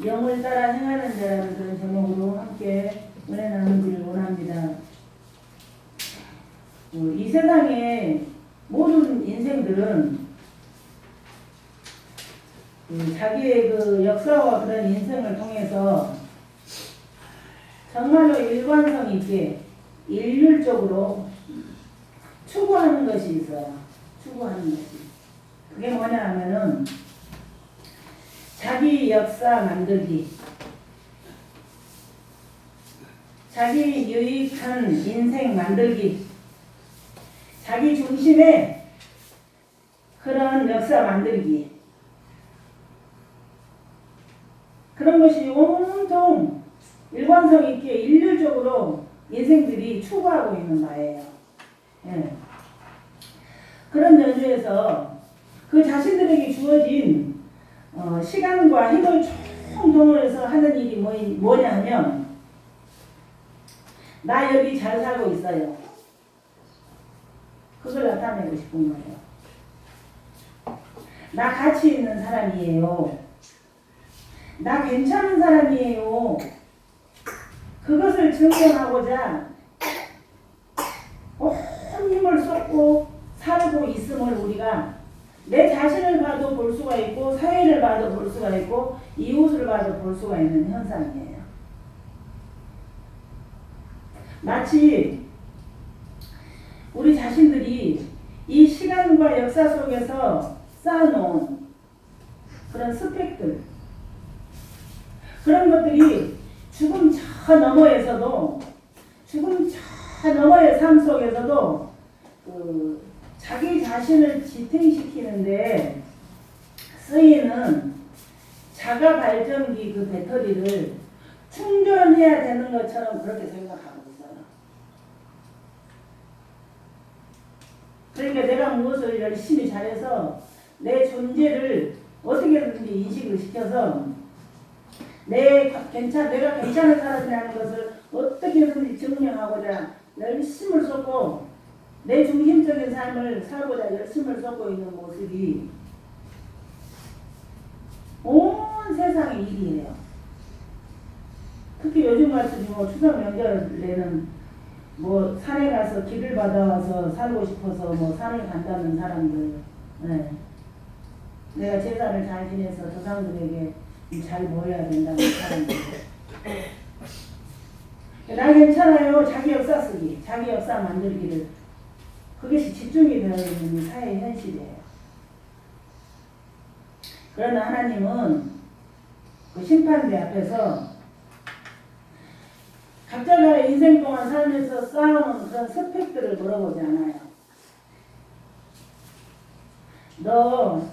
영을 따라 행하는 자라는 그런 제목으로 함께 은혜 나누기를 원합니다. 이 세상의 모든 인생들은 자기의 그 역사와 그런 인생을 통해서 정말로 일관성 있게 일률적으로 추구하는 것이 있어요. 추구하는 것이. 그게 뭐냐 하면은 자기 역사 만들기, 자기 유익한 인생 만들기, 자기 중심의 그런 역사 만들기, 그런 것이 온통 일관성 있게 일률적으로 인생들이 추구하고 있는 바예요. 예. 그런 연주에서 그 자신들에게 주어진 시간과 힘을 총동원해서 하는 일이 뭐냐 하면 나 여기 잘 살고 있어요. 그걸 나타내고 싶은 거예요. 나 가치 있는 사람이에요. 나 괜찮은 사람이에요. 그것을 증명하고자 온 힘을 쏟고 살고 있음을 우리가 내 자신을 봐도 볼 수가 있고 사회를 봐도 볼 수가 있고 이웃을 봐도 볼 수가 있는 현상이에요. 마치 우리 자신들이 이 시간과 역사 속에서 쌓아놓은 그런 스펙들, 그런 것들이 죽음 저 너머에서도, 죽음 저 너머의 삶 속에서도 자기 자신을 지탱시키는데 쓰이는 자가 발전기 그 배터리를 충전해야 되는 것처럼 그렇게 생각하고 있어요. 그러니까 내가 무엇을 열심히 잘해서 내 존재를 어떻게든지 인식을 시켜서 내가 괜찮은 사람이라는 것을 어떻게든지 증명하고자 열심을 쏟고 내 중심적인 삶을 살고자 열심을 쏟고 있는 모습이 온 세상의 일이에요. 특히 요즘 같은 추석 명절에는 산에 가서 길을 받아와서 살고 싶어서 산을 간다는 사람들, 네. 내가 제사를 잘 지내서 조상들에게 잘 보여야 된다는 사람들. 나 괜찮아요. 자기 역사 쓰기, 자기 역사 만들기를. 그것이 집중이 되어 있는 사회의 현실이에요. 그러나 하나님은 그 심판대 앞에서 각자가 인생 동안 살면서 쌓아오는 그런 스펙들을 물어보지 않아요. 너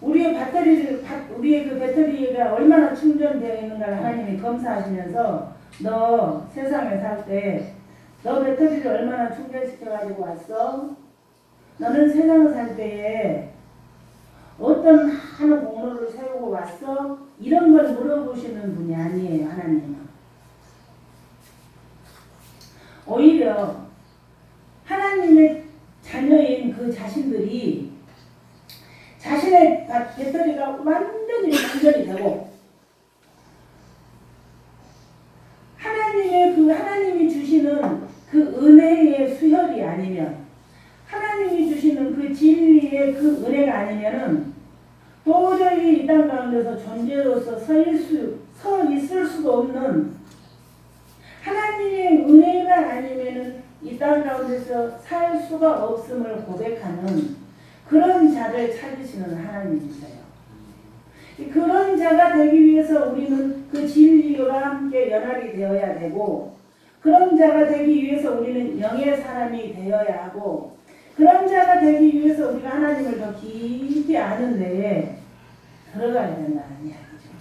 우리의 그 배터리가 얼마나 충전되어 있는가를 하나님이 검사하시면서 너 세상에 살 때 너 배터리를 얼마나 충전시켜가지고 왔어? 너는 세상을 살 때에 어떤 많은 공로를 세우고 왔어? 이런 걸 물어보시는 분이 아니에요, 하나님은. 오히려 하나님의 자녀인 그 자신들이 자신의 배터리가 완전히 충전이 되고 하나님이 주시는 그 은혜의 수혈이 아니면 하나님이 주시는 그 진리의 그 은혜가 아니면은 도저히 이 땅 가운데서 존재로서 서 있을 수도 없는 하나님의 은혜가 아니면은 이 땅 가운데서 살 수가 없음을 고백하는 그런 자를 찾으시는 하나님이세요. 그런 자가 되기 위해서 우리는 그 진리와 함께 연합이 되어야 되고 그런 자가 되기 위해서 우리는 영의 사람이 되어야 하고 그런 자가 되기 위해서 우리가 하나님을 더 깊이 아는 데에 들어가야 된다는 이야기죠.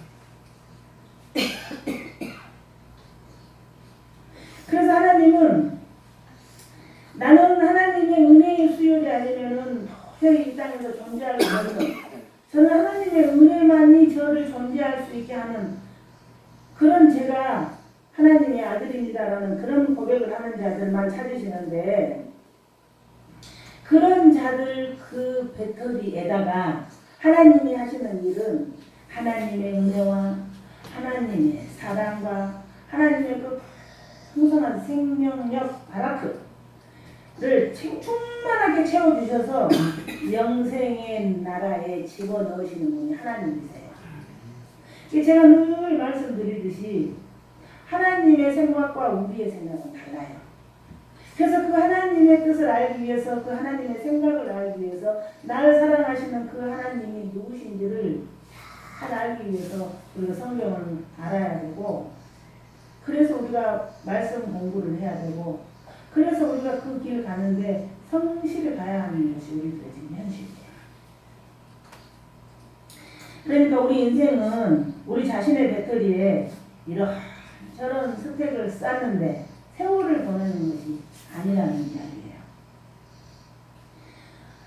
그래서 하나님은 나는 하나님의 은혜의 수혈이 아니면은 도저히 이 땅에서 존재할 수 없는 저는 하나님의 은혜만이 저를 존재할 수 있게 하는 그런 제가 하나님의 아들입니다라는 그런 고백을 하는 자들만 찾으시는데 그런 자들 그 배터리에다가 하나님이 하시는 일은 하나님의 은혜와 하나님의 사랑과 하나님의 그 풍성한 생명력 바라크를 충만하게 채워주셔서 영생의 나라에 집어넣으시는 분이 하나님이세요. 제가 늘 말씀드리듯이 하나님의 생각과 우리의 생각은 달라요. 그래서 그 하나님의 뜻을 알기 위해서, 그 하나님의 생각을 알기 위해서, 나를 사랑하시는 그 하나님이 누구신지를 잘 알기 위해서 우리가 성경을 알아야 되고, 그래서 우리가 말씀 공부를 해야 되고, 그래서 우리가 그 길 가는데 성실히 가야 하는 것이 우리들의 지금 현실이에요. 그러니까 우리 인생은 우리 자신의 배터리에 이런저런 스택을 쌓는데 세월을 보내는 것이 아니라는 이야기예요.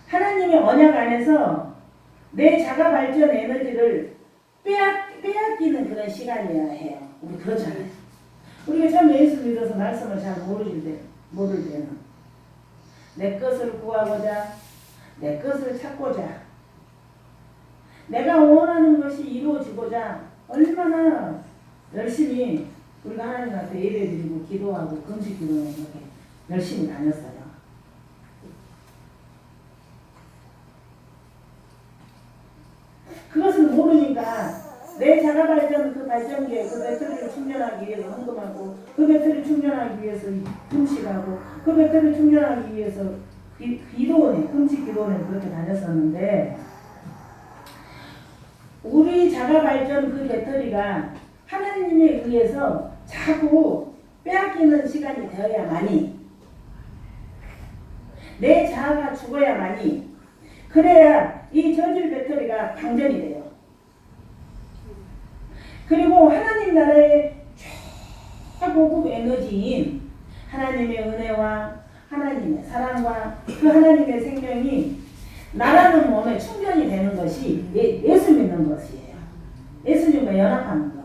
하나님의 언약 안에서 내 자가 발전 에너지를 빼앗기는 그런 시간이어야 해요. 우리 그렇잖아요. 우리가 참 예수 믿어서 말씀을 잘 모를 때는 내 것을 구하고자, 내 것을 찾고자, 내가 원하는 것이 이루어지고자 얼마나 열심히 우리가 하나님 앞에 예배드리고 기도하고 금식 기도는 이렇게 열심히 다녔어요. 그것을 모르니까 내 자가 발전 그 발전기에 그 배터리를 충전하기 위해서 헌금하고, 그 배터리를 충전하기 위해서 금식하고, 그 배터리를 충전하기 위해서 기도원에, 금식 기도원에 그렇게 다녔었는데, 우리 자가 발전 그 배터리가 하나님에 의해서 자꾸 빼앗기는 시간이 되어야만이, 내 자아가 죽어야만이, 그래야 이 저질 배터리가 방전이 돼요. 그리고 하나님 나라의 최고급 에너지인 하나님의 은혜와 하나님의 사랑과 그 하나님의 생명이 나라는 몸에 충전이 되는 것이 예수 믿는 것이에요. 예수님과 연합하는 것.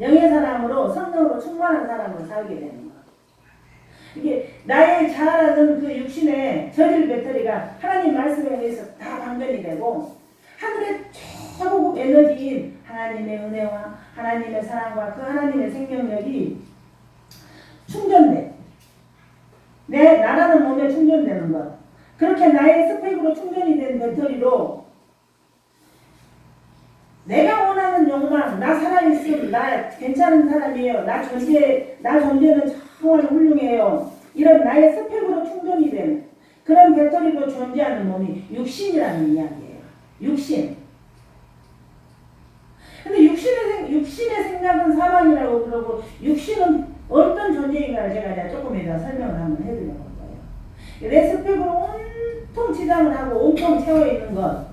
영의 사람으로 성령으로 충만한 사람으로 살게 되는 것. 이게 나의 자아라는 그 육신의 저질 배터리가 하나님 말씀에 의해서 다 방전이 되고, 하늘의 최고급 에너지인 하나님의 은혜와 하나님의 사랑과 그 하나님의 생명력이 충전돼. 나라는 몸에 충전되는 것. 그렇게 나의 스펙으로 충전이 된 배터리로 내가 원하는 욕망, 나 살아있음, 나 괜찮은 사람이에요, 나 존재는 정말 훌륭해요, 이런 나의 스펙으로 충전이 된 그런 배터리로 존재하는 몸이 육신이라는 이야기예요. 육신. 근데 육신의 생각은 사망이라고 그러고, 육신은 어떤 존재인가를 제가 조금 이따 설명을 한번 해드려 볼 거예요. 내 스펙으로 온통 지장을 하고 온통 채워있는 것,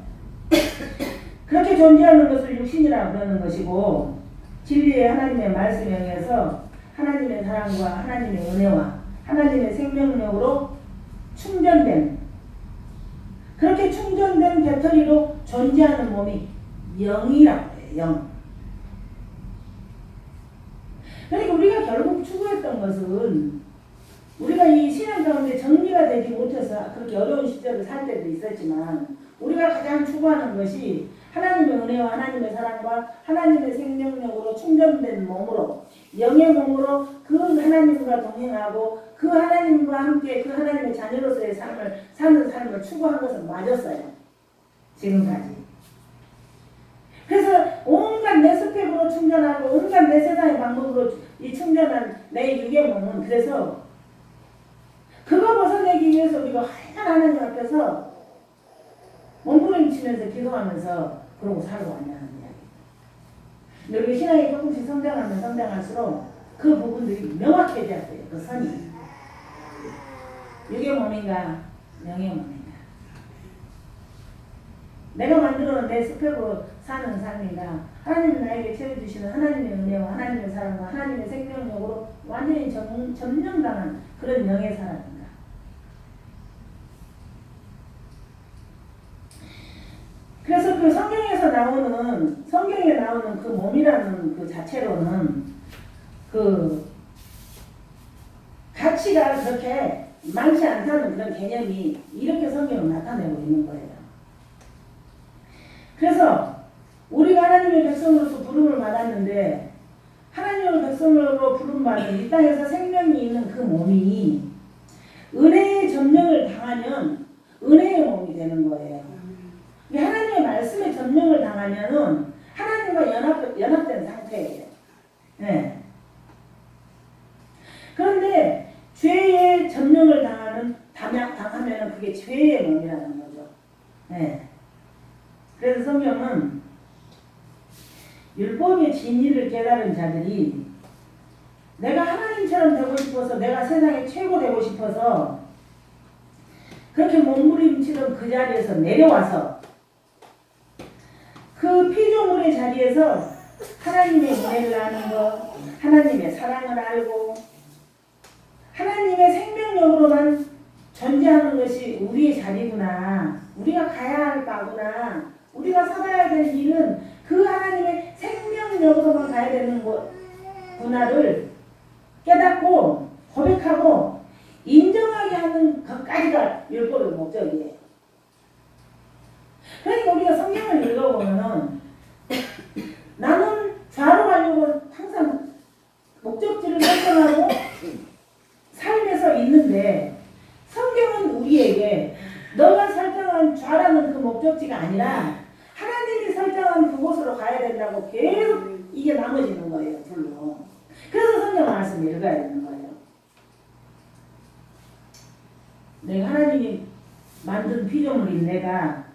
그렇게 존재하는 것을 육신이라고 그러는 것이고, 진리의 하나님의 말씀에 의해서 하나님의 사랑과 하나님의 은혜와 하나님의 생명력으로 충전된, 그렇게 충전된 배터리로 존재하는 몸이 영이라고 해요. 영. 그러니까 우리가 결국 추구했던 것은, 우리가 이 신앙 가운데 정리가 되지 못해서 그렇게 어려운 시절을 살 때도 있었지만, 우리가 가장 추구하는 것이 하나님의 은혜와 하나님의 사랑과 하나님의 생명력으로 충전된 몸으로, 영의 몸으로 그 하나님과 동행하고 그 하나님과 함께 그 하나님의 자녀로서의 삶을 사는 삶을 추구한 것은 맞았어요. 지금까지. 그래서 온갖 내 스펙으로 충전하고 온갖 내 세상의 방법으로 이 충전한 내 육의 몸은, 그래서 그거 벗어내기 위해서 우리가 하얀 하나님 앞에서 몸부림치면서 기도하면서 그러고 살고 왔냐는 이야기. 근데 우리 신앙이 조금씩 성장하면 성장할수록 그 부분들이 명확해져야 돼요. 그 선이. 육의 몸인가 영의 몸인가, 내가 만들어놓은 내 스펙으로 사는 삶인가, 하나님이 나에게 채워주시는 하나님의 은혜와 하나님의 사랑과 하나님의 생명력으로 완전히 점령당한 그런 영의 사람인가. 그래서 그 성경에 나오는 그 몸이라는 그 자체로는 그 가치가 그렇게 많지 않다는 그런 개념이 이렇게 성경을 나타내고 있는 거예요. 그래서 우리가 하나님의 받는데 하나님의 백성으로 부름받은 이 땅에서 생명이 있는 그 몸이 은혜의 점령을 당하면 은혜의 몸이 되는 거예요. 하나님의 말씀에 점령을 당하면은 하나님과 연합된 상태예요. 네. 그런데 죄의 점령을 당하면 그게 죄의 몸이라는 거죠. 네. 그래서 성경은 율법의 진리를 깨달은 자들이 내가 하나님처럼 되고 싶어서 내가 세상에 최고 되고 싶어서 그렇게 몸부림치던 그 자리에서 내려와서 그 피조물의 자리에서 하나님의 은혜를 아는 것, 하나님의 사랑을 알고 하나님의 생명력으로만 존재하는 것이 우리의 자리구나. 우리가 가야 할 바구나. 우리가 살아야 될 일은 그 하나님의 생명력으로만 가야 되는 구나를 깨닫고 고백하고 인정하게 하는 것까지가 율법의 목적이에요. 그러니까 우리가 성경을 읽어보면은 나는 좌로 가려고 항상 목적지를 설정하고 삶에서 있는데 성경은 우리에게 너가 설정한 좌라는 그 목적지가 아니라 하나님이 설정한 그곳으로 가야 된다고 계속 이게 나머지는 거예요. 불로. 그래서 성경 말씀을 읽어야 되는 거예요. 내가 하나님이 만든 피조물인 내가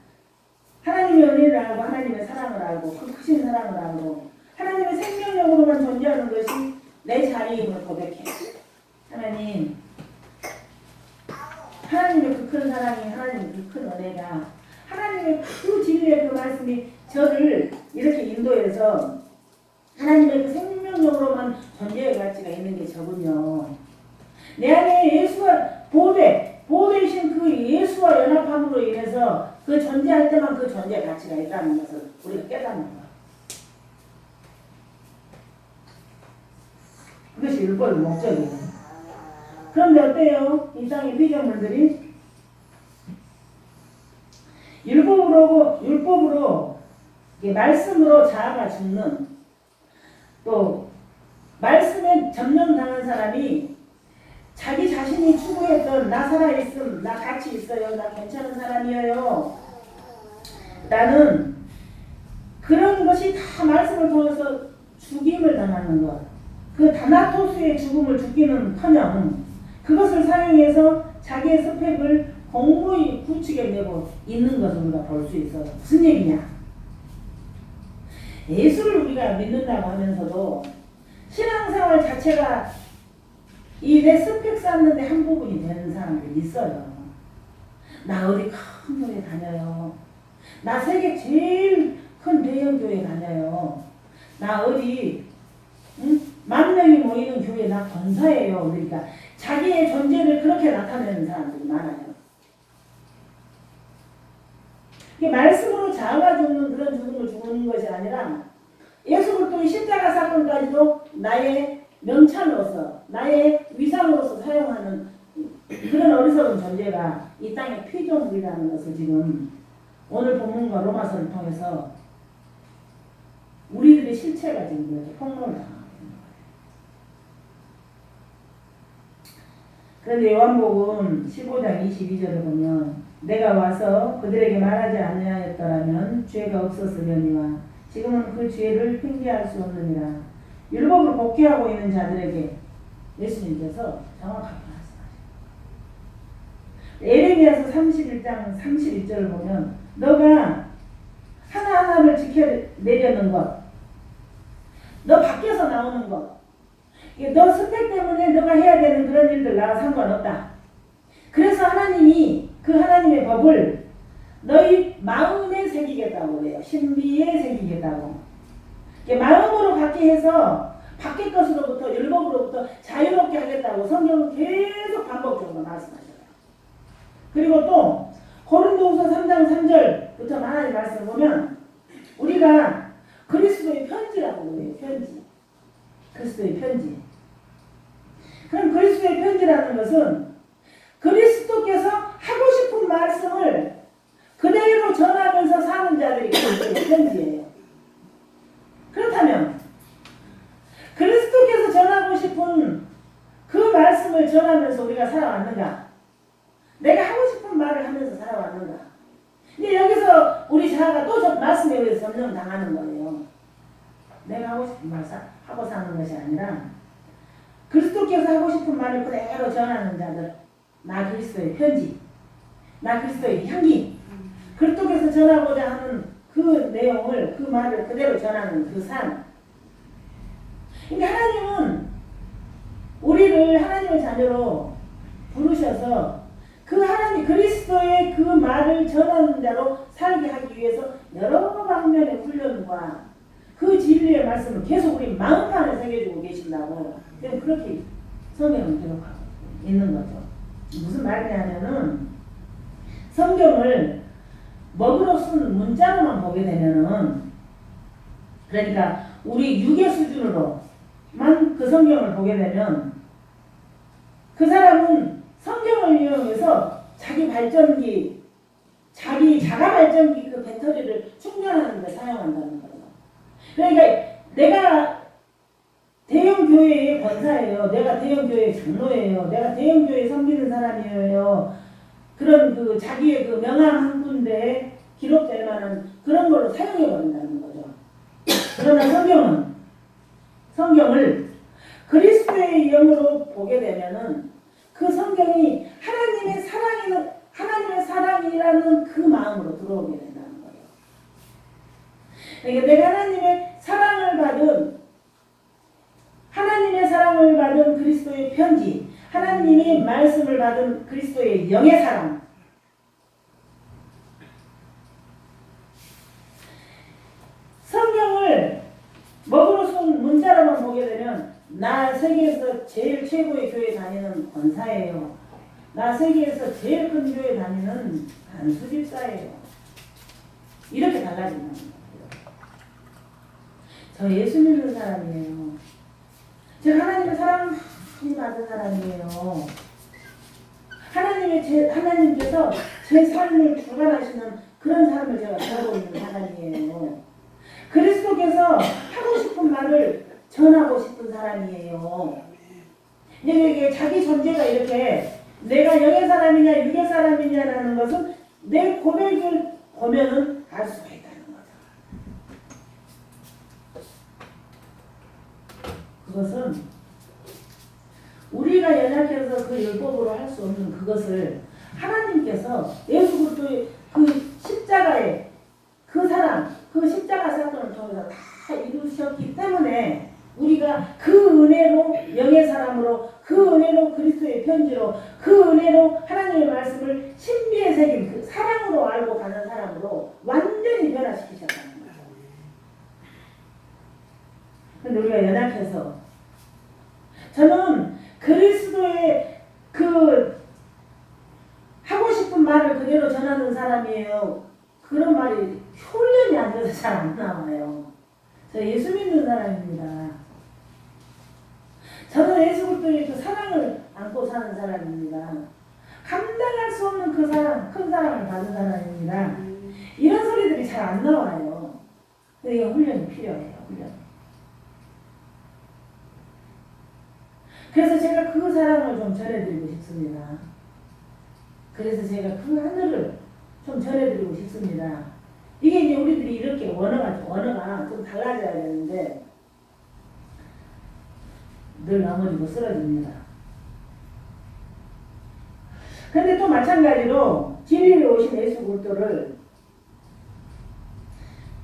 하나님의 은혜를 알고 하나님의 사랑을 알고 그 크신 사랑을 알고 하나님의 생명력으로만 존재하는 것이 내 자리임을 고백해. 하나님의 그 큰 사랑이 하나님의 그 큰 은혜가 하나님의 그 진리의 그 말씀이 저를 이렇게 인도해서 하나님의 그 생명력으로만 존재의 가치가 있는 게 저군요. 내 안에 예수와 보배이신 그 예수와 연합함으로 인해서 그 존재할 때만 그 존재의 가치가 있다는 것을 우리가 깨닫는 거야. 그것이 율법의 목적이에요. 그런데 어때요? 이 땅의 피조물들이 율법으로 말씀으로 자아가 죽는 또 말씀에 점령당한 사람이 자기 자신이 추구했던 나 살아있음, 나 가치 있어요, 나 괜찮은 사람이에요. 나는 그런 것이 다 말씀을 통해서 죽임을 당하는 것. 그 다나토스의 죽음을 죽기는커녕 그것을 사용해서 자기의 스펙을 공고히 구축해내고 있는 것을 우리가 볼 수 있어요. 무슨 얘기냐? 예수를 우리가 믿는다고 하면서도 신앙생활 자체가 이 내 스펙 쌓는데 한 부분이 되는 사람들이 있어요. 나 어디 큰 교회 다녀요. 나 세계 제일 큰 대형교회 다녀요. 나 어디 10,000명이 모이는 교회 나 권사예요. 그러니까 자기의 존재를 그렇게 나타내는 사람들이 많아요. 이게 말씀으로 자아가 죽는 그런 죽음을 죽는 것이 아니라 예수 그리스도의 십자가 사건까지도 나의 명찰로서 나의 위상으로서 사용하는 그런 어리석은 존재가 이 땅의 피조물이라는 것을 지금 오늘 본문과 로마서를 통해서 우리들의 실체가 지금 이렇게 폭로를 당하고 있는 거예요. 그런데 요한복음 15장 22절을 보면 내가 와서 그들에게 말하지 아니하였더라면 죄가 없었으려니와 지금은 그 죄를 핑계할 수 없느니라. 율법을 복귀하고 있는 자들에게 예수님께서 정확하게 말씀하십니다. 에레미야서 31장 31절을 보면 너가 하나하나를 지켜내려는 것, 너 밖에서 나오는 것, 너 스펙 때문에 너가 해야 되는 그런 일들 나와 상관없다. 그래서 하나님이 그 하나님의 법을 너희 마음에 새기겠다고 그래요. 신비에 새기겠다고. 마음으로 갖게 해서 밖의 것으로부터 율법으로부터 자유롭게 하겠다고 성경은 계속 반복적으로 말씀하셔요. 그리고 또 고린도후서 3장 3절부터 하나님 말씀을 보면 우리가 그리스도의 편지라고 그래요. 편지. 그리스도의 편지. 그럼 그리스도의 편지라는 것은 그리스도께서 하고 싶은 말씀을 그대로 전하면서 사는 자들이 그리스도의 편지예요. 그렇다면 우리가 살아왔는가? 내가 하고 싶은 말을 하면서 살아왔는가? 근데 여기서 우리 자아가 또 저 말씀에 의해서 점령 당하는 거예요. 내가 하고 싶은 말 하고 사는 것이 아니라 그리스도께서 하고 싶은 말을 그대로 전하는 자들, 나 그리스도의 편지, 나 그리스도의 향기, 그리스도께서 전하고자 하는 그 내용을, 그 말을 그대로 전하는 그 삶. 그러니까 하나님은 우리를 하나님의 자녀로 부르셔서 그 하나님 그리스도의 그 말을 전하는 자로 살게 하기 위해서 여러 방면의 훈련과 그 진리의 말씀을 계속 우리 마음판에 새겨주고 계신다고. 그렇게 성경을 기록하고 있는 거죠. 무슨 말이냐면은 성경을 먹으로 쓴 문자로만 보게 되면은, 그러니까 우리 육의 수준으로만 그 성경을 보게 되면 그 사람은 성경을 이용해서 자기 발전기, 자기 자가 발전기 그 배터리를 충전하는 데 사용한다는 거예요. 그러니까 내가 대형 교회의 권사예요. 내가 대형 교회의 장로예요. 내가 대형 교회에 섬기는 사람이에요. 그런 그 자기의 그 명함 한 군데에 기록될 만한 그런 걸로 사용해 버린다는 거죠. 그러나 성경을 그리스도의 영으로 보게 되면은 그 성경이 하나님의 사랑이라는 그 마음으로 들어오게 된다는 거예요. 그러니까 내가 하나님의 사랑을 받은 그리스도의 편지, 하나님의 말씀을 받은 그리스도의 영의 사랑. 성경을 먹으로 쓴 문자로만 보게 되면 나 세계에서 제일 최고의 교회 다니는 권사예요. 나 세계에서 제일 큰 교회 다니는 간수집사예요. 이렇게 달라진다는 거예요. 저 예수 믿는 사람이에요. 제가 하나님의 사랑 많이 받은 사람이에요. 하나님께서 제 삶을 주관하시는 그런 삶을 제가 살고 있는 사람이에요. 그리스도께서 하고 싶은 말을 전하고 싶은 사람이에요. 이게 자기 존재가 이렇게 내가 영의 사람이냐 육의 사람이냐라는 것은 내 고백을 보면은 알 수가 있다는 거죠. 그것은 우리가 연약해서 그 율법으로 할 수 없는 그것을 하나님께서 예수 그리스도의 그 십자가의 그 사랑, 그 십자가 사건을 통해서 다 이루셨기 때문에 우리가 그 은혜로 영의 사람으로, 그 은혜로 그리스도의 편지로, 그 은혜로 하나님의 말씀을 신비에 새긴 그 사랑으로 알고 가는 사람으로 완전히 변화시키셨다는 거죠. 근데 우리가 연약해서, 저는 그리스도의 그 하고 싶은 말을 그대로 전하는 사람이에요. 그런 말이 훈련이 안 돼서 잘 안 나와요. 저 예수 믿는 사람입니다. 저는 예수 그리스도의 그 사랑을 안고 사는 사람입니다. 감당할 수 없는 그 사랑, 큰 사랑을 받은 사람입니다. 이런 소리들이 잘 안 나와요. 근데 이거 훈련이 필요해요. 훈련. 그래서 제가 그 사랑을 좀 전해드리고 싶습니다. 그래서 제가 그 하늘을 좀 전해드리고 싶습니다. 이게 이제 우리들이 이렇게 언어가 좀 달라져야 되는데 늘 넘어지고 쓰러집니다. 근데 또 마찬가지로 진리로 오신 예수 그리스도를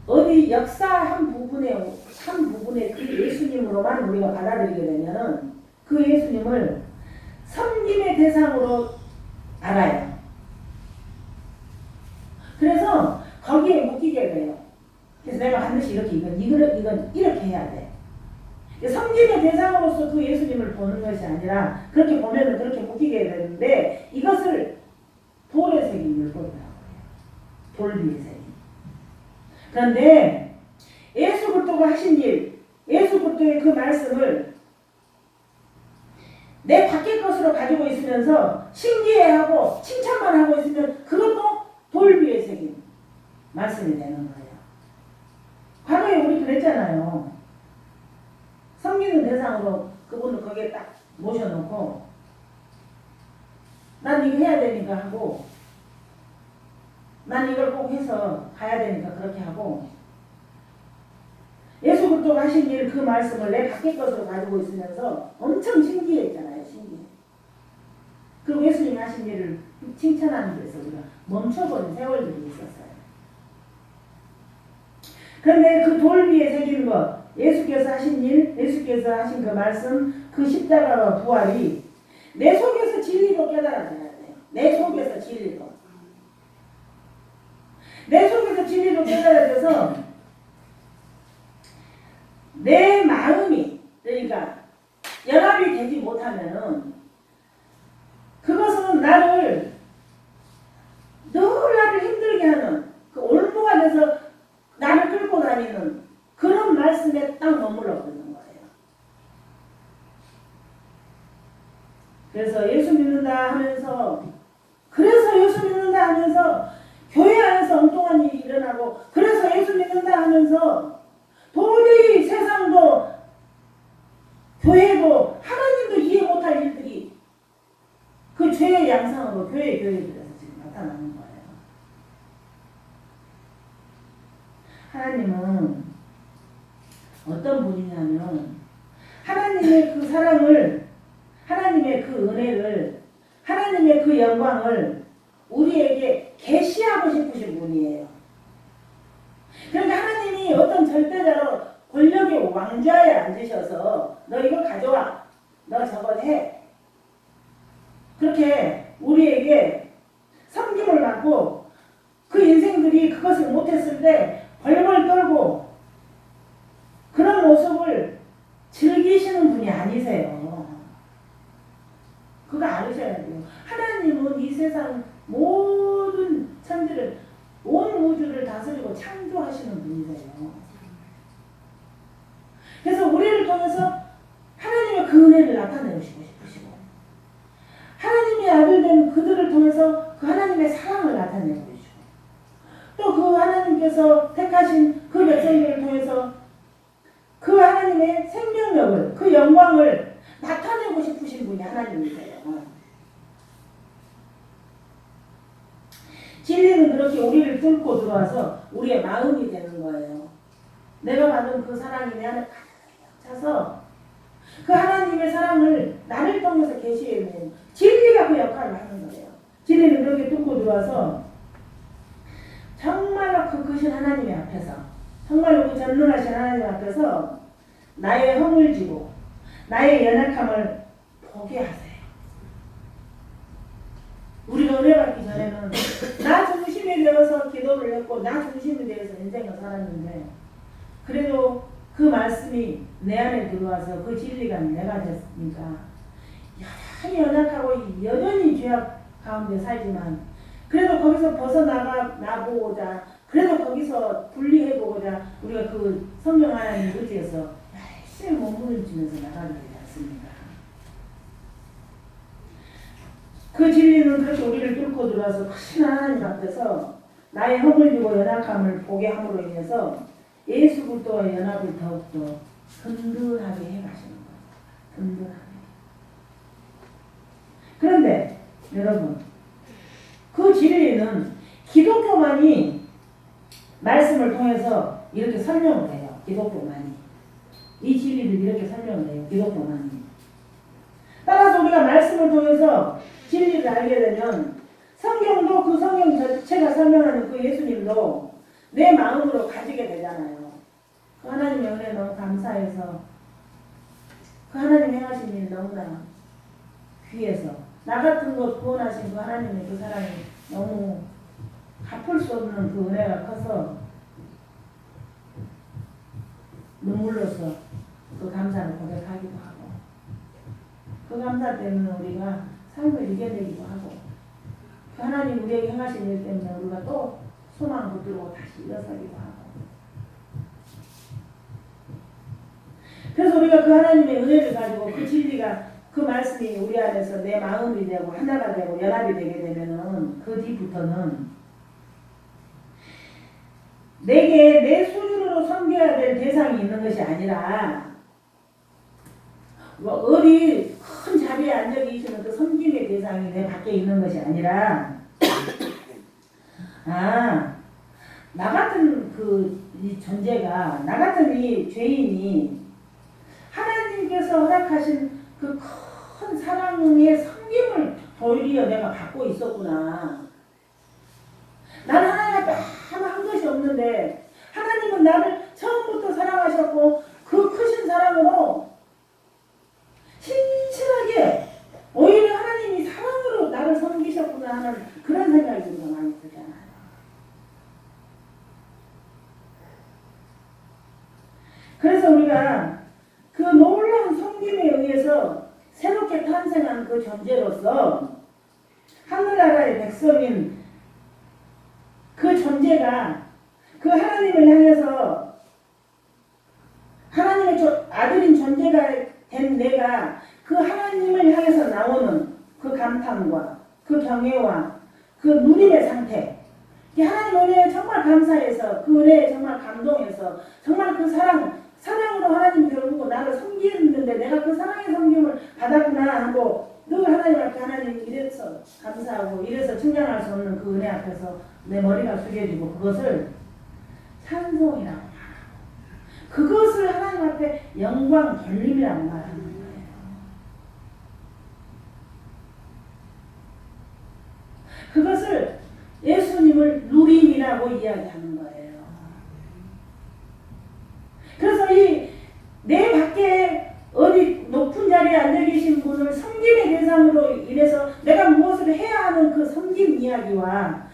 어디 역사 한 부분의 그 예수님으로만 우리가 받아들이게 되면은 그 예수님을 섬김의 대상으로 알아요. 그래서 거기에 묶이게 돼요. 그래서 내가 반드시 이건 이렇게 해야 돼. 섬김의 대상으로서 그 예수님을 보는 것이 아니라 그렇게 보면은 그렇게 묶이게 되는데 이것을 돌에 새긴 율법이라고 해요. 돌 위에 새긴. 그런데 예수 그리스도가 하신 일, 예수 그리스도의 그 말씀을 내 밖의 것으로 가지고 있으면서 신기해하고 칭찬만 하고 있으면 그것도 돌 위에 새긴 말씀이 되는 거예요. 과거에 우리 그랬잖아요. 섬기는 대상으로 그분을 거기에 딱 모셔놓고 난 이거 해야 되니까 하고, 난 이걸 꼭 해서 가야 되니까 그렇게 하고, 예수 그리스도가 하신 일 그 말씀을 내 밖의 것으로 가지고 있으면서 엄청 신기했잖아요. 신기해. 그리고 예수님이 하신 일을 칭찬하는 데서 우리가 멈춰버린 세월들이 있었어요. 그런데 그 돌 위에 새긴 것, 예수께서 하신 일, 예수께서 하신 그 말씀, 그 십자가와 부활이 내 속에서 진리로 깨달아져야 돼요. 내 속에서 진리로. 내 속에서 진리로 깨달아져서 내 마음이, 그러니까 연합이 되지 못하면은 그것은 나를 늘 나를 힘들게 하는 그 올무가 돼서 나를 끌고 다니는 그런 말씀에 딱 머물러 버리는 거예요. 그래서 예수 믿는다 하면서, 그래서 예수 믿는다 하면서 교회 안에서 엉뚱한 일이 일어나고, 그래서 예수 믿는다 하면서 도저히 세상도 교회도 하나님도 이해 못할 일들이 그 죄의 양상으로 교회들에서 지금 나타나는 거예요. 하나님은 어떤 분이냐면 하나님의 그 사랑을, 하나님의 그 은혜를, 하나님의 그 영광을 우리에게 계시하고 싶으신 분이에요. 그러니까 하나님이 어떤 절대자로 권력의 왕좌에 앉으셔서 너 이거 가져와, 너 저거 해, 그렇게 우리에게 섬김을 받고 그 인생들이 그것을 못했을 때 벌벌 떨고 그런 모습을 즐기시는 분이 아니세요. 그거 알으셔야 돼요. 하나님은 이 세상 모든 천지를, 온 우주를 다스리고 창조하시는 분이세요. 그래서 우리를 통해서 하나님의 그 은혜를 나타내고 싶으시고, 하나님의 아들된 그들을 통해서 그 하나님의 사랑을 나타내고 계시고, 또 그 하나님께서 택하신 그 백성들을 통해서 그 하나님의 생명력을, 그 영광을 나타내고 싶으신 분이 하나님이세요. 진리는 그렇게 우리를 뚫고 들어와서 우리의 마음이 되는 거예요. 내가 받은 그 사랑이 내 안에 가득 차서 그 하나님의 사랑을 나를 통해서 계시해내는 진리가 그 역할을 하는 거예요. 진리는 그렇게 뚫고 들어와서 정말로 그 크신 하나님의 앞에서, 정말로 그 전능하신 하나님 앞에서 나의 허물 지고 나의 연약함을 보게 하세요. 우리가 은혜 받기 전에는 나 중심이 되어서 기도를 했고 나 중심이 되어서 인생을 살았는데, 그래도 그 말씀이 내 안에 들어와서 그 진리가 내가 됐으니까 여전히 연약하고 여전히 죄악 가운데 살지만, 그래도 거기서 벗어나보고자, 그래도 거기서 분리해보고자 우리가 그 성령 하나님 의지해서 열심히 몸부림치면서 나가게 되지 않습니까? 그 진리는 그렇게 우리를 뚫고 들어와서 크신 하나님 앞에서 나의 허물이고 연약함을 보게 함으로 인해서 예수 그리스도와 연합을 더욱더 든든하게 해가시는 거예요. 든든하게. 그런데 여러분, 그 진리는 기독교만이 말씀을 통해서 이렇게 설명을 해요. 기독교만이. 이 진리를 이렇게 설명을 해요. 기독교만이. 따라서 우리가 말씀을 통해서 진리를 알게 되면 성경도, 그 성경 자체가 설명하는 그 예수님도 내 마음으로 가지게 되잖아요. 그 하나님의 은혜 너무 감사해서, 그 하나님 행하신 일 너무나 귀해서, 나 같은 것 구원하신 그 하나님의 그 사랑이 너무 갚을 수 없는 그 은혜가 커서 눈물로서 그 감사를 고백하기도 하고, 그 감사 때문에 우리가 삶을 이겨내기도 하고, 그 하나님 우리에게 행하신 일 때문에 우리가 또 소망을 붙들고 다시 일어서기도 하고, 그래서 우리가 그 하나님의 은혜를 가지고 그 진리가, 그 말씀이 우리 안에서 내 마음이 되고 하나가 되고 연합이 되게 되면은 그 뒤부터는 내게 내 수준으로 섬겨야 될 대상이 있는 것이 아니라 어디 큰 자리에 앉아 계시는 그 섬김의 대상, 대상이 내 밖에 있는 것이 아니라 나 같은 이 존재가, 나 같은 이 죄인이 하나님께서 허락하신 그 큰 사랑의 섬김을 도리어 내가 받고 있었구나. 나는 하나님 앞에 아무 한 것이 없는데 하나님은 나를 처음부터 사랑하셨고 그 크신 사랑으로 신실하게 오히려 하나님이 사랑으로 나를 섬기셨구나 하는 그런 생각이 우리가 많이 들잖아요. 그래서 우리가 그 놀라운 섬김에 의해서 새롭게 탄생한 그 존재로서 하늘나라의 백성인 그 존재가 그 하나님을 향해서 하나님의 아들인 존재가 된 내가 그 하나님을 향해서 나오는 그 감탄과 그 경외와 그 누림의 상태, 하나님 은혜에 정말 감사해서 그 은혜에 정말 감동해서 정말 그 사랑으로 하나님 결국 나를 섬기는데 내가 그 사랑의 섬김을 받았구나 하고 늘 하나님 앞에 하나님 이래서 감사하고 이래서 측량할 수 없는 그 은혜 앞에서 내 머리가 숙여지고 그것을 찬송이라고 말하고 그것을 하나님 앞에 영광 돌림이라고 말하는 거예요. 그것을 예수님을 누림이라고 이야기하는 거예요. 그래서 내 밖에 어디 높은 자리에 앉아 계신 분을 섬김의 대상으로 인해서 내가 무엇을 해야 하는 그 섬김 이야기와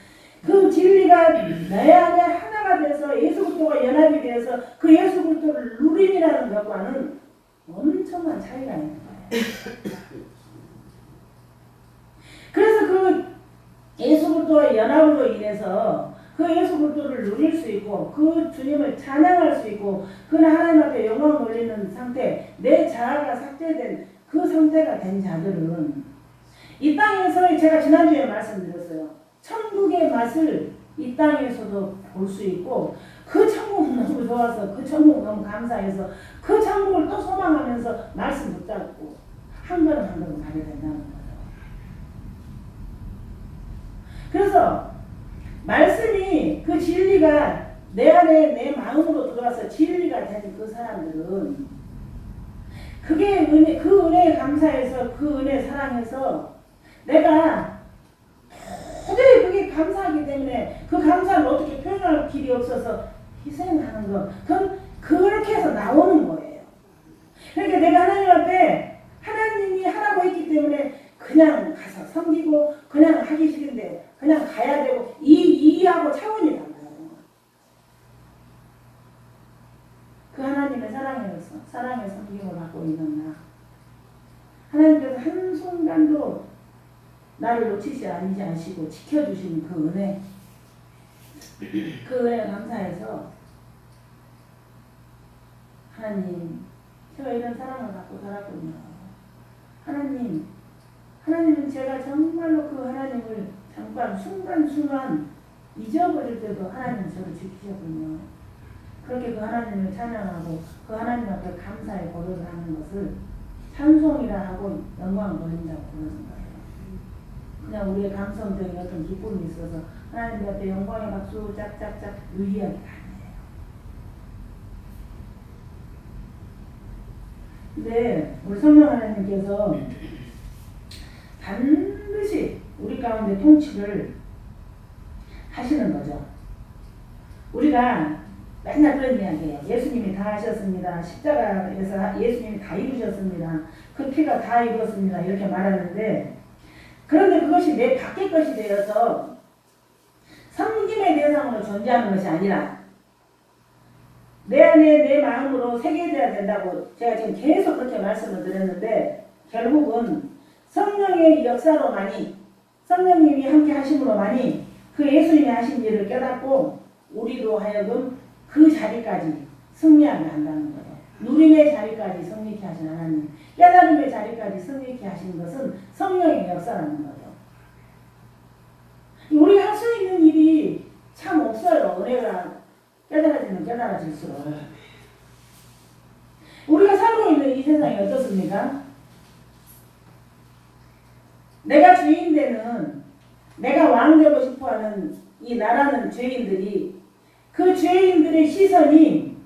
그 진리가 내 안에 하나가 돼서 예수 그리스도가 연합이 돼서 그 예수 그리스도를 누림이라는 것과는 엄청난 차이가 있는 거예요. 그래서 그 예수 그리스도와 연합으로 인해서 그 예수 그리스도를 누릴 수 있고 그 주님을 찬양할 수 있고 그는 하나님 앞에 영광 돌리는 상태, 내 자아가 삭제된 그 상태가 된 자들은 이 땅에서 제가 지난주에 말씀드렸어요. 천국의 맛을 이 땅에서도 볼 수 있고 그 천국 너무 좋아서 그 천국 너무 감사해서 그 천국을 또 소망하면서 말씀 붙잡고 한 걸음 한 걸음 가게 된다는 거죠. 그래서 말씀이 그 진리가 내 안에 내 마음으로 들어와서 진리가 된 그 사람들은 그게 은혜, 그 은혜에 감사해서 그 은혜 사랑해서 내가 도저히 그게 감사하기 때문에 그 감사를 어떻게 표현할 길이 없어서 희생하는 거 그건 그렇게 해서 나오는 거예요. 그러니까 내가 하나님 앞에 하나님이 하라고 했기 때문에 그냥 가서 섬기고 그냥 하기 싫은데 그냥 가야 되고 이하고 차원이 달라요. 그 하나님의 사랑의 섬김을 받고 있는 나 하나님께서 한순간도 나를 놓치지 않으시고 지켜주신 그 은혜 그 은혜에 감사해서 하나님 제가 이런 사랑을 받고 살았군요. 하나님은 제가 정말로 그 하나님을 잠깐 순간 잊어버릴 때도 하나님은 저를 지키셨군요. 그렇게 그 하나님을 찬양하고 그 하나님 앞에 감사의 고백을 하는 것을 찬송이라 하고 영광을 돌린다고 부르는 거예요. 그냥 우리의 감성적인 어떤 기쁨이 있어서 하나님 앞에 영광의 박수 짝짝짝 유희하게 아니에요. 근데 우리 성령 하나님께서 반드시 우리 가운데 통치를 하시는 거죠. 우리가 맨날 그런 이야기예요. 예수님이 다 하셨습니다. 십자가에서 예수님이 다 이루셨습니다. 그 피가 다 이루었습니다. 이렇게 말하는데 그런데 그것이 내 밖의 것이 되어서 섬김의 대상으로 존재하는 것이 아니라 내 안에 내 마음으로 새겨져야 된다고 제가 지금 계속 그렇게 말씀을 드렸는데 결국은 성령의 역사로만이 성령님이 함께 하심으로만이 그 예수님이 하신 일을 깨닫고 우리로 하여금 그 자리까지 승리하게 한다는 거예요. 누림의 자리까지 승리케 하신 하나님, 깨달음의 자리까지 승리케 하신 것은 성령의 역사라는 거죠. 우리가 할 수 있는 일이 참 없어요. 은혜가 깨달아지면 깨달아질수록. 우리가 살고 있는 이 세상이 어떻습니까? 내가 죄인 되는, 내가 왕 되고 싶어하는 이 나라는 죄인들이 그 죄인들의 시선이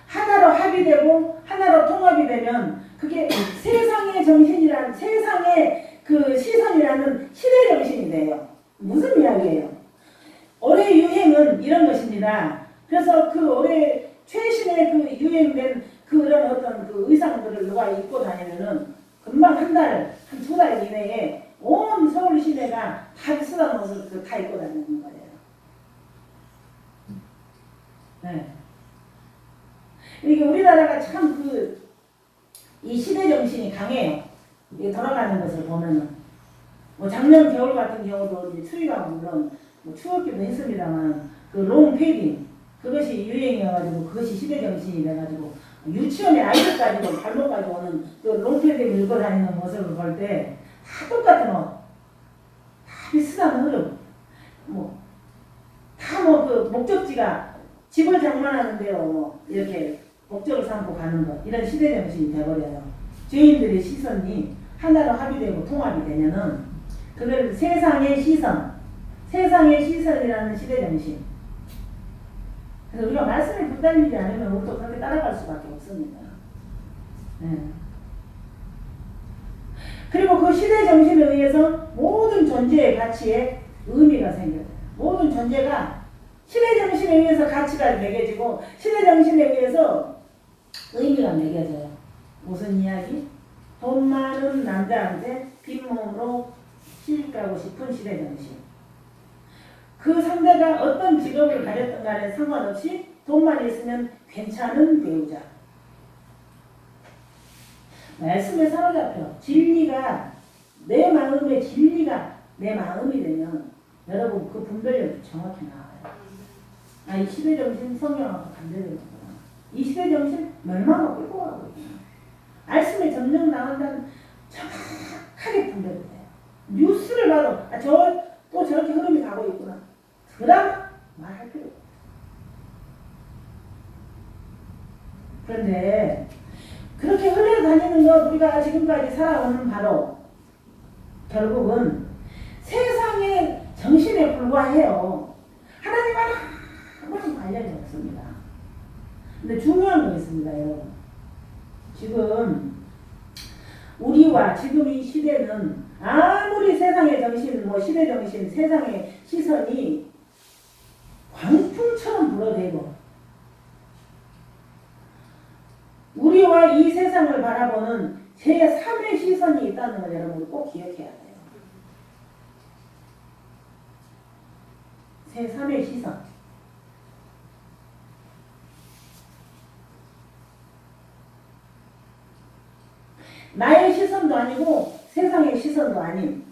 하나로 합의되고 하나로 통합이 되면 그게 세상의 정신이라는, 세상의 그 시선이라는 시대 정신이 돼요. 무슨 이야기예요? 올해 유행은 이런 것입니다. 그래서 그 올해 최신의 그 유행된 그런 어떤 그 의상들을 누가 입고 다니면은 금방 한 달, 한 두 달 이내에 온 서울 시내가 다 비슷한 옷을 다 입고 다니는 거예요. 네. 이게 우리나라가 참 이 시대 정신이 강해요. 이게 돌아가는 것을 보면은. 뭐 작년 겨울 같은 경우도 이제 추위가 물론 뭐 추웠기도 했습니다만 그 롱 패딩 그것이 유행이어가지고 그것이 시대 정신이 돼가지고 유치원의 아이들까지도 발목까지 오는 그 롱 패딩을 입고 다니는 모습을 볼 때 다 똑같은 옷, 다 비슷한 흐름, 다 그 목적지가 집을 장만하는데요, 이렇게 목적을 삼고 가는 것, 이런 시대 정신이 돼버려요. 죄인들의 시선이 하나로 합의되고 통합이 되면은 그걸 세상의 시선, 세상의 시선이라는 시대 정신. 그래서 우리가 말씀을 붙들리지 않으면 우리도 그렇게 따라갈 수밖에 없습니다. 네. 그리고 그 시대 정신에 의해서 모든 존재의 가치에 의미가 생겨요. 모든 존재가 시대 정신에 의해서 가치가 매겨지고 시대 정신에 의해서 의미가 매겨져요. 무슨 이야기? 돈 많은 남자한테 빈몸으로 시집 가고 싶은 시대 정신. 그 상대가 어떤 직업을 가졌든 간에 상관없이 돈만 있으면 괜찮은 배우자. 말씀에 사로잡혀 진리가 내 마음의 진리가 내 마음이 되면 여러분 그 분별력이 정확히 나와요. 이 시대 정신 성경하고 반대되는구나. 이 시대 정신 멸망하고 끌고 가고 있구나. 말씀에 점령 나온다는 정확하게 분별이 돼요. 뉴스를 봐도 또 저렇게 흐름이 가고 있구나. 드라마 말할 필요 없어요. 그런데 그렇게 흘러다니는 것 우리가 지금까지 살아오는 바로 결국은 세상의 정신에 불과해요. 하나님과는 아무런 관련이 없습니다. 근데 중요한 거 있습니다, 여러분. 지금 우리와 지금 이 시대는 아무리 세상의 정신, 시대 정신, 세상의 시선이 광풍처럼 불어대고 우리와 이 세상을 바라보는 제3의 시선이 있다는 걸 여러분 꼭 기억해야 돼요. 제3의 시선. 나의 시선도 아니고 세상의 시선도 아닌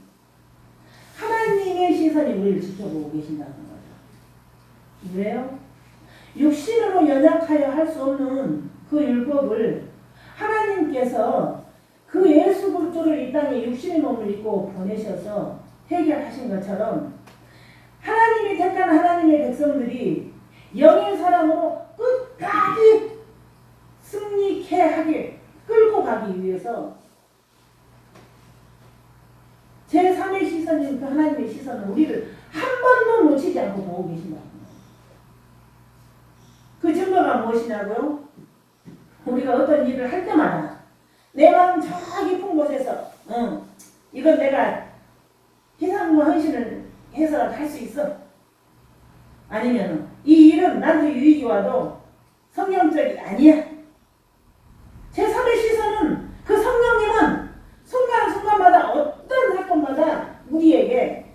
하나님의 시선이 우리를 지켜보고 계신다는 거죠. 왜요? 육신으로 연약하여 할 수 없는 그 율법을 하나님께서 그 예수 그리스도를 이 땅에 육신의 몸을 입고 보내셔서 해결하신 것처럼 하나님이 택한 하나님의 백성들이 영의 사람으로 끝까지 승리케 하길 끌고 가기 위해서 제3의 시선인 그 하나님의 시선은 우리를 한 번도 놓치지 않고 보고 계신다. 그 증거가 무엇이냐고요? 우리가 어떤 일을 할 때마다 내 마음 저 깊은 곳에서 이건 내가 희생과 헌신을 해서라도 할 수 있어. 아니면 이 일은 나한테 유익이 와도 성경적이 아니야. 제3의 시선은 그 성령님은 순간순간마다 어떤 사건마다 우리에게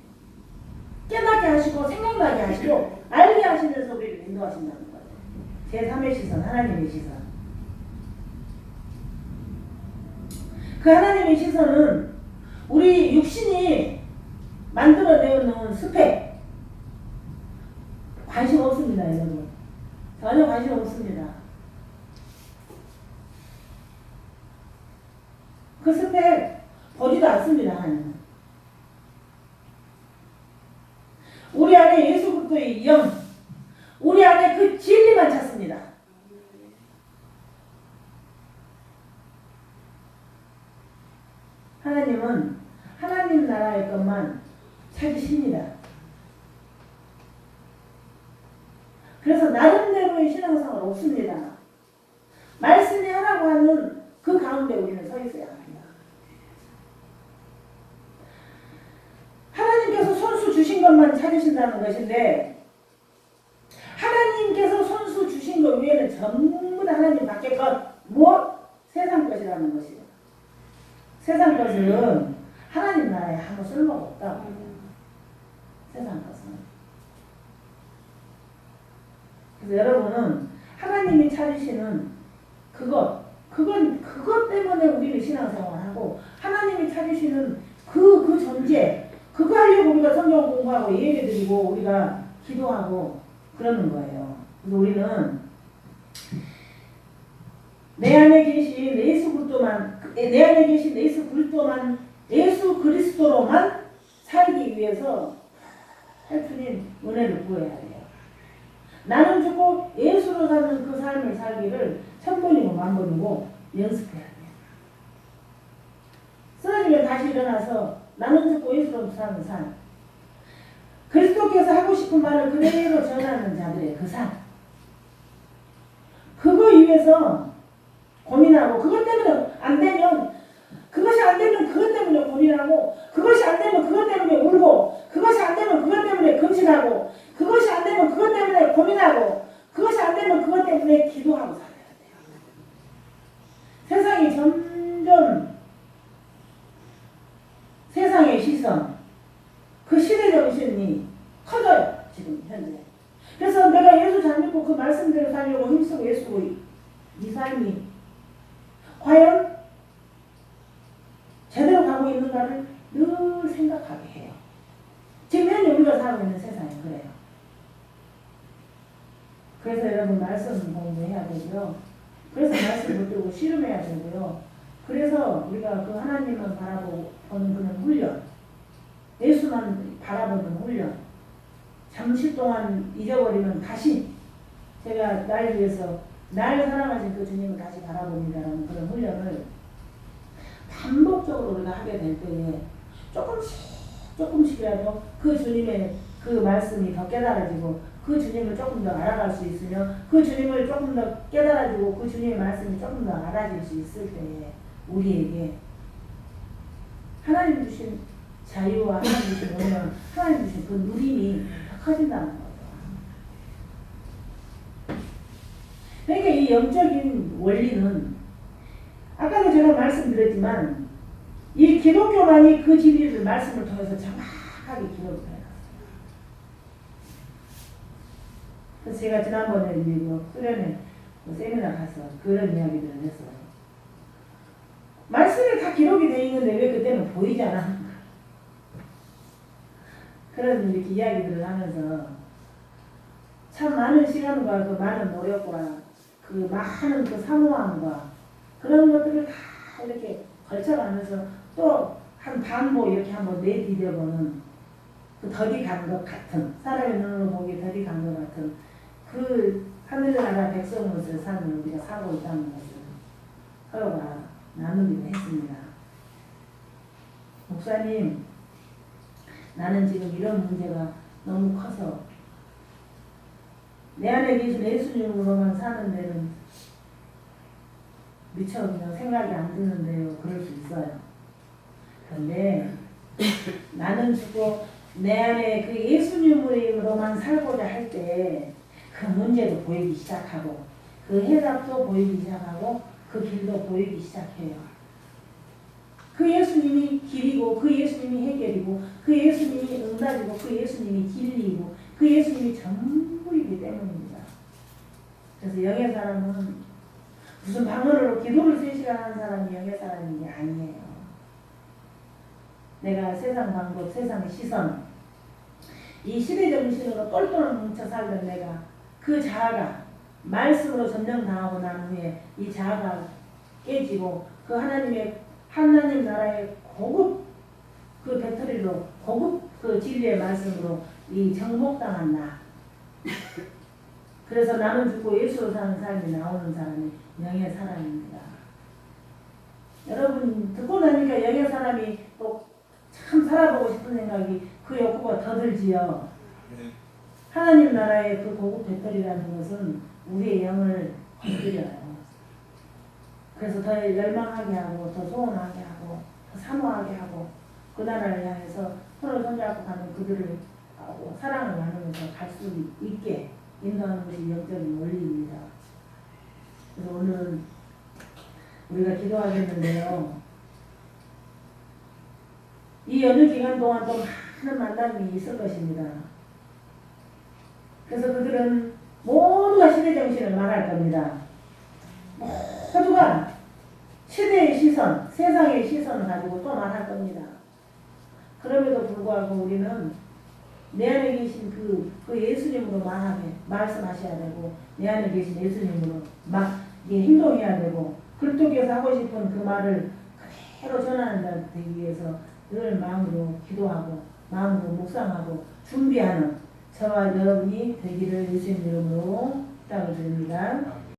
깨닫게 하시고 생각나게 하시고 알게 하시면서 우리를 인도하신다는 거예요. 제3의 시선, 하나님의 시선. 그 하나님의 시선은 우리 육신이 만들어내어 놓은 스펙 관심 없습니다, 여러분. 전혀 관심 없습니다. 그 스펙 보지도 않습니다, 하나님은. 우리 안에 예수 그리스도의 영, 우리 안에 그 진리만 찾습니다. 하나님은 하나님 나의 것만 찾으십니다. 그래서 나름대로의 신앙생활 없습니다. 말씀이 하라고 하는 그 가운데 우리는 서 있어야 합니다. 하나님께서 손수 주신 것만 찾으신다는 것인데 하나님께서 손수 주신 것 외에는 전부 다 하나님 밖의 것, 무엇? 세상 것이라는 것이에요. 세상 것은 하나님 나라에 아무 쓸모가 없다고 해요. 세상 것은. 그래서 여러분은 하나님이 찾으시는 그것 때문에 우리는 신앙생활하고 하나님이 찾으시는 그 존재, 그거 하려고 우리가 성경 공부하고 예배드리고 우리가 기도하고 그러는 거예요. 그래서 우리는 내 안에 계신 예수 그리스도로만 살기 위해서 하나님 은혜를 구해야 돼요. 나는 죽고 예수로 사는 그 삶을 살기를 1000번이고 10,000번이고 연습해야 돼요. 쓰러지면 다시 일어나서 나는 죽고 예수로 사는 삶. 그리스도께서 하고 싶은 말을 그대로 전하는 자들의 그 삶. 그거 위해서 고민하고 그것 때문에 안 되면 그것이 안 되면 그것 때문에 고민하고 그것이 안 되면 그것 때문에 울고 그것이 안 되면 그것 때문에 금식하고 그것이 안 되면 그것 때문에 고민하고 그것이 안 되면 그것 때문에 기도하고 살아야 돼요. 세상이 점점 세상의 시선 그 시대 정신이 커져요. 지금 현재. 그래서 내가 예수 잘 믿고 그 말씀대로 살려고 힘쓰고 예수고 이 삶이 과연 제대로 가고 있는가를 늘 생각하게 해요. 지금 현재 우리가 살고 있는 세상이 그래요. 그래서 여러분 말씀 공부해야 되고요. 그래서 말씀 붙들고 씨름해야 되고요. 그래서 우리가 그 하나님만 바라보는 그런 훈련, 예수만 바라보는 훈련, 잠시 동안 잊어버리면 다시 제가 날 위해서 날 사랑하신 그 주님을 다시 바라봅니다라는 그런 훈련을 반복적으로 우리가 하게 될 때에 조금씩이라도 그 주님의 그 말씀이 더 깨달아지고 그 주님을 조금 더 알아갈 수 있으며 그 주님을 조금 더 깨달아지고 그 주님의 말씀이 조금 더 알아질 수 있을 때에 우리에게 하나님 주신 자유와 하나님 주신 은혜와 하나님 주신 그 누림이 더 커진다는 거죠. 그러니까 이 영적인 원리는 아까도 제가 말씀드렸지만 이 기독교만이 그 진리를 말씀을 통해서 정확하게 기록을 해놨어요. 그래서 제가 지난번에 수련회 세미나 가서 그런 이야기들을 했어요. 말씀이 다 기록이 돼 있는데 왜 그때는 보이지 않았는가. 그런 이렇게 이야기들을 하면서 참 많은 시간과 그 많은 노력과 그 많은 그 사모함과 그런 것들을 다 이렇게 걸쳐가면서 또 한 반복 이렇게 한번 내디뎌보는 그 더디 간 것 같은 사람의 눈으로 보기에 더디 간 것 같은 그 하늘나라 백성으로서의 삶을 우리가 살고 있다는 것을 서로가 나누기로 했습니다. 목사님, 나는 지금 이런 문제가 너무 커서 내 안에 계신 예수님으로만 사는 데는 미처 그냥 생각이 안 드는데요. 그럴 수 있어요. 그런데 나는 죽고 내 안에 그 예수님으로만 살고자 할 때 그 문제도 보이기 시작하고 그 해답도 보이기 시작하고 그 길도 보이기 시작해요. 그 예수님이 길이고 그 예수님이 해결이고 그 예수님이 응답이고 그 예수님이 진리이고 그 예수님이 전부이기 때문입니다. 그래서 영의 사람은 무슨 방언으로 기도를 3시간 하는 사람이 영의 사람인 게 아니에요. 내가 세상 방법, 세상의 시선, 이 시대 정신으로 똘똘 뭉쳐 살던 내가 그 자아가 말씀으로 점령당하고 난 후에 이 자아가 깨지고 그 하나님 나라의 고급 그 배터리로 고급 그 진리의 말씀으로 이 정복당한 나. 그래서 나는 죽고 예수로 사는 삶이 나오는 사람이 영의 사람입니다. 여러분 듣고 나니까 영의 사람이 또 참 살아보고 싶은 생각이 그 욕구가 더 들지요. 네. 하나님 나라의 그 고급 배터리라는 것은 우리의 영을 건드려요. 그래서 더 열망하게 하고 더 소원하게 하고 더 사모하게 하고 그 나라를 향해서 손을 손잡고 가는 그들을 하고 사랑을 나누면서 갈 수 있게 인도하는 것이 영적인 원리입니다. 그래서 오늘은 우리가 기도하겠는데요. 이 연휴 기간 동안 또 많은 만남이 있을 것입니다. 그래서 그들은 모두가 시대정신을 말할 겁니다. 모두가 시대의 시선, 세상의 시선을 가지고 또 말할 겁니다. 그럼에도 불구하고 우리는 내 안에 계신 그 예수님으로 말씀하셔야 되고, 내 안에 계신 예수님으로 행동해야 되고, 그쪽에서 하고 싶은 그 말을 그대로 전하는 자 되기 위해서 늘 마음으로 기도하고, 마음으로 묵상하고, 준비하는 저와 여러분이 되기를 예수님 이름으로 부탁을 드립니다.